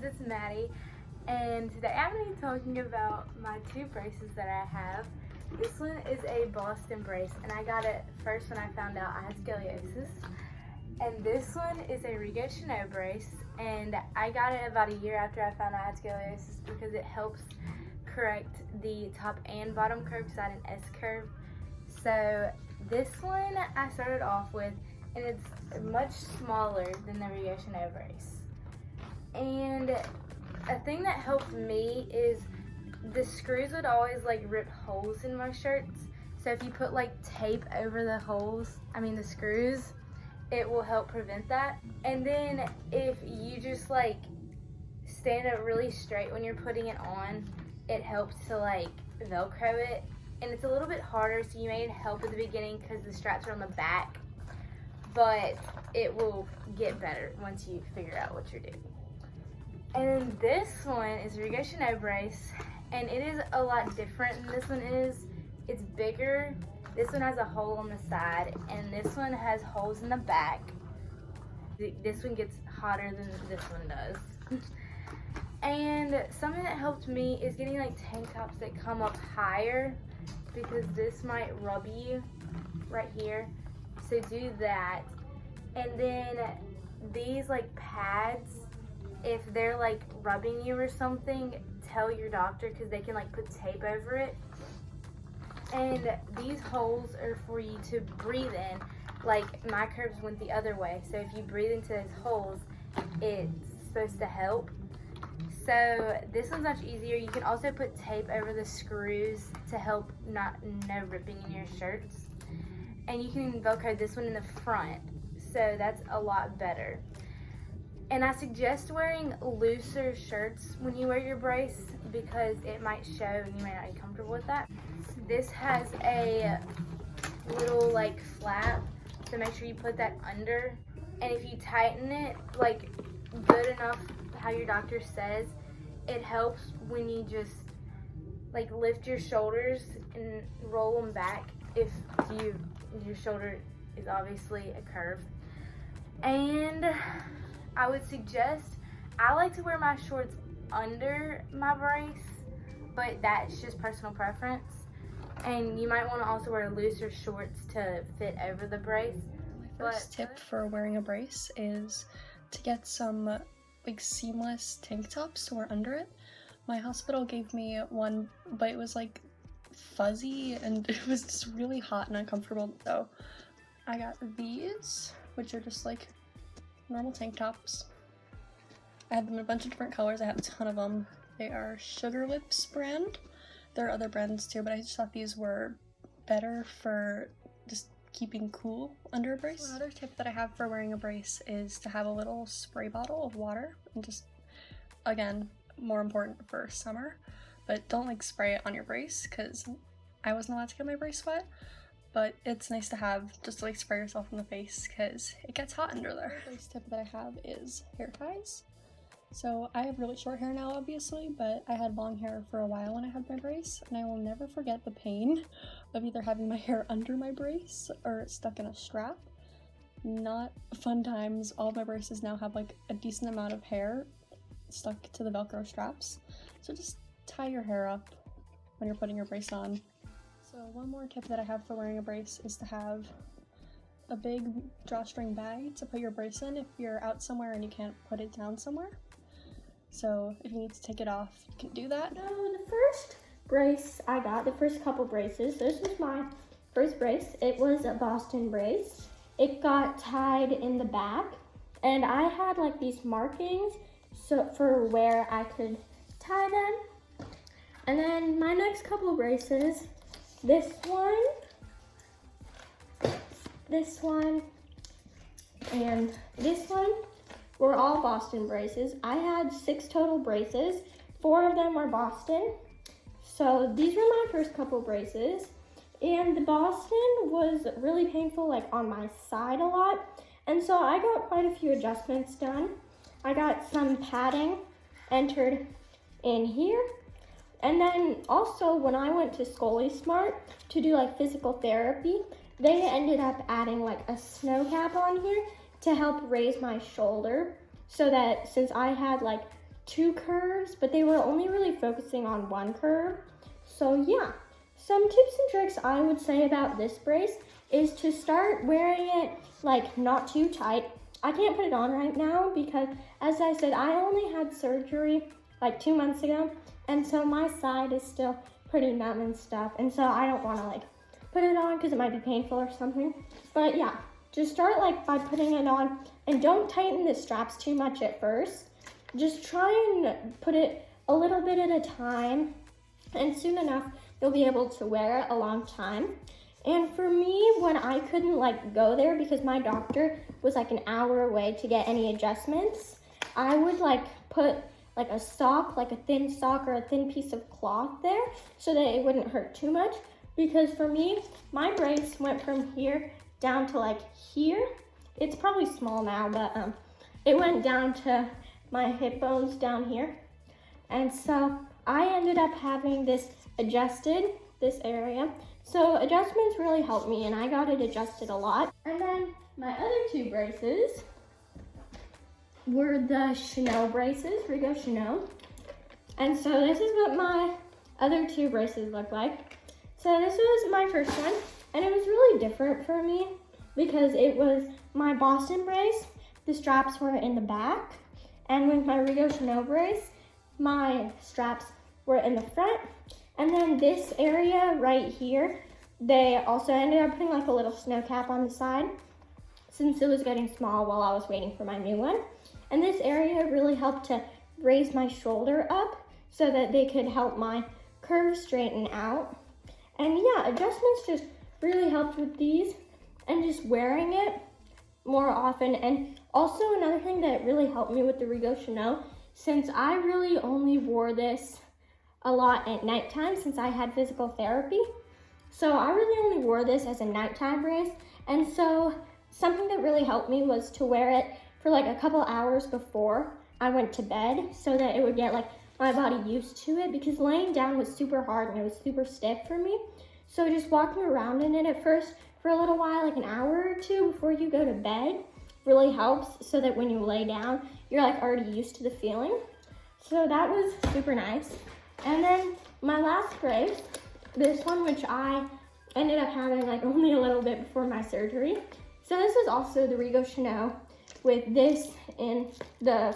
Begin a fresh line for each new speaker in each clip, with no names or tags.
it's Maddie, and today I'm going to be talking about my two braces that I have. This one is a Boston brace, and I got it first when I found out I had scoliosis. And this one is a Rigo Cheneau brace, and I got it about a year after I found out I had scoliosis because it helps correct the top and bottom curve because I had an S curve. So this one I started off with, and it's much smaller than the Rigo Cheneau brace. And a thing that helped me is the screws would always like rip holes in my shirts. So if you put like tape over the holes, the screws, it will help prevent that. And then if you just like stand up really straight when you're putting it on, it helps to like Velcro it. And it's a little bit harder, so you may need help at the beginning because the straps are on the back, but it will get better once you figure out what you're doing. And then this one is a Rigo Cheneau brace, and it is a lot different than this one is. It's bigger. This one has a hole on the side, and this one has holes in the back. This one gets hotter than this one does. And something that helped me is getting like tank tops that come up higher, because this might rub you right here. So do that. And then these like pads, if they're like rubbing you or something, tell your doctor because they can like put tape over it. And these holes are for you to breathe in. Like my curves went the other way, so if you breathe into those holes, it's supposed to help. So this one's much easier. You can also put tape over the screws to help no ripping in your shirts. And you can Velcro this one in the front, so that's a lot better. And I suggest wearing looser shirts when you wear your brace because it might show and you might not be comfortable with that. This has a little like flap, so make sure you put that under. And if you tighten it like good enough how your doctor says, it helps when you just like lift your shoulders and roll them back if your shoulder is obviously a curve. And I would suggest, I like to wear my shorts under my brace, but that's just personal preference. And you might want to also wear looser shorts to fit over the brace.
My first tip for wearing a brace is to get some like seamless tank tops to wear under it. My hospital gave me one, but it was like fuzzy and it was just really hot and uncomfortable. So I got these, which are just like normal tank tops. I have them in a bunch of different colors. I have a ton of them. They are Sugar Lips brand. There are other brands too, but I just thought these were better for just keeping cool under a brace. So another tip that I have for wearing a brace is to have a little spray bottle of water, and just, again, more important for summer, but don't like spray it on your brace because I wasn't allowed to get my brace wet. But it's nice to have just to like spray yourself in the face because it gets hot under there. The brace tip that I have is hair ties. So I have really short hair now, obviously, but I had long hair for a while when I had my brace, and I will never forget the pain of either having my hair under my brace or stuck in a strap. Not fun times. All of my braces now have like a decent amount of hair stuck to the Velcro straps. So just tie your hair up when you're putting your brace on. So one more tip that I have for wearing a brace is to have a big drawstring bag to put your brace in if you're out somewhere and you can't put it down somewhere. So if you need to take it off, you can do that.
So the first brace I got, the first couple braces, this was my first brace. It was a Boston brace. It got tied in the back, and I had like these markings for where I could tie them. And then my next couple braces, this one, and this one, were all Boston braces. I had 6 total braces. 4 of them were Boston. So these were my first couple braces. And the Boston was really painful, like on my side a lot. And so I got quite a few adjustments done. I got some padding entered in here. And then also when I went to ScoliSmart to do like physical therapy, they ended up adding like a snow cap on here to help raise my shoulder, so that since I had like 2 curves, but they were only really focusing on 1 curve. So yeah, some tips and tricks I would say about this brace is to start wearing it like not too tight. I can't put it on right now because, as I said, I only had surgery like 2 months ago, and so my side is still pretty numb and stuff, and so I don't want to like put it on because it might be painful or something. But yeah, just start like by putting it on, and don't tighten the straps too much at first. Just try and put it a little bit at a time, and soon enough you'll be able to wear it a long time. And for me, when I couldn't like go there because my doctor was like an hour away to get any adjustments, I would like put like a sock, like a thin sock or a thin piece of cloth there so that it wouldn't hurt too much. Because for me, my brace went from here down to like here. It's probably small now, but it went down to my hip bones down here. And so I ended up having this adjusted, this area. So adjustments really helped me, and I got it adjusted a lot. And then my other 2 braces were the Cheneau braces, Rigo Cheneau. And so this is what my other 2 braces look like. So this was my first one, and it was really different for me because it was my Boston brace. The straps were in the back, and with my Rigo Cheneau brace, my straps were in the front. And then this area right here, they also ended up putting like a little snow cap on the side since it was getting small while I was waiting for my new one. And this area really helped to raise my shoulder up so that they could help my curves straighten out. And yeah, adjustments just really helped with these, and just wearing it more often. And also another thing that really helped me with the Rigo Cheneau, since I really only wore this a lot at nighttime since I had physical therapy. So I really only wore this as a nighttime brace. And so something that really helped me was to wear it for like a couple hours before I went to bed so that it would get like my body used to it, because laying down was super hard and it was super stiff for me. So just walking around in it at first for a little while, like an hour or 2 before you go to bed, really helps so that when you lay down, you're like already used to the feeling. So that was super nice. And then my last brace, this one, which I ended up having like only a little bit before my surgery. So this is also the Rigo Cheneau with this in the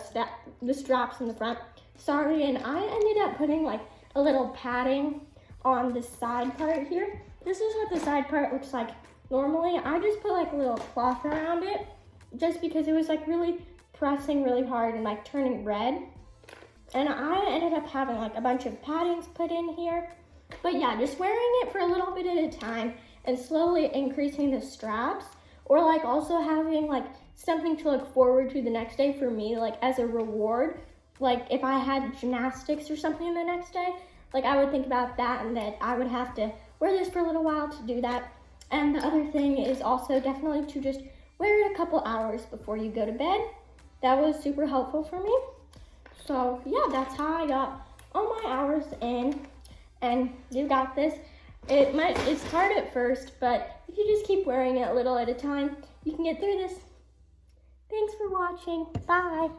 straps in the front. Sorry, and I ended up putting like a little padding on the side part here. This is what the side part looks like normally. I just put like a little cloth around it just because it was like really pressing really hard and like turning red. And I ended up having like a bunch of paddings put in here. But yeah, just wearing it for a little bit at a time and slowly increasing the straps, or like also having like something to look forward to the next day for me, like as a reward. Like if I had gymnastics or something the next day, like I would think about that and that I would have to wear this for a little while to do that. And the other thing is also definitely to just wear it a couple hours before you go to bed. That was super helpful for me. So yeah, that's how I got all my hours in, and you got this. It's hard at first, but if you just keep wearing it a little at a time, you can get through this. Thanks for watching. Bye.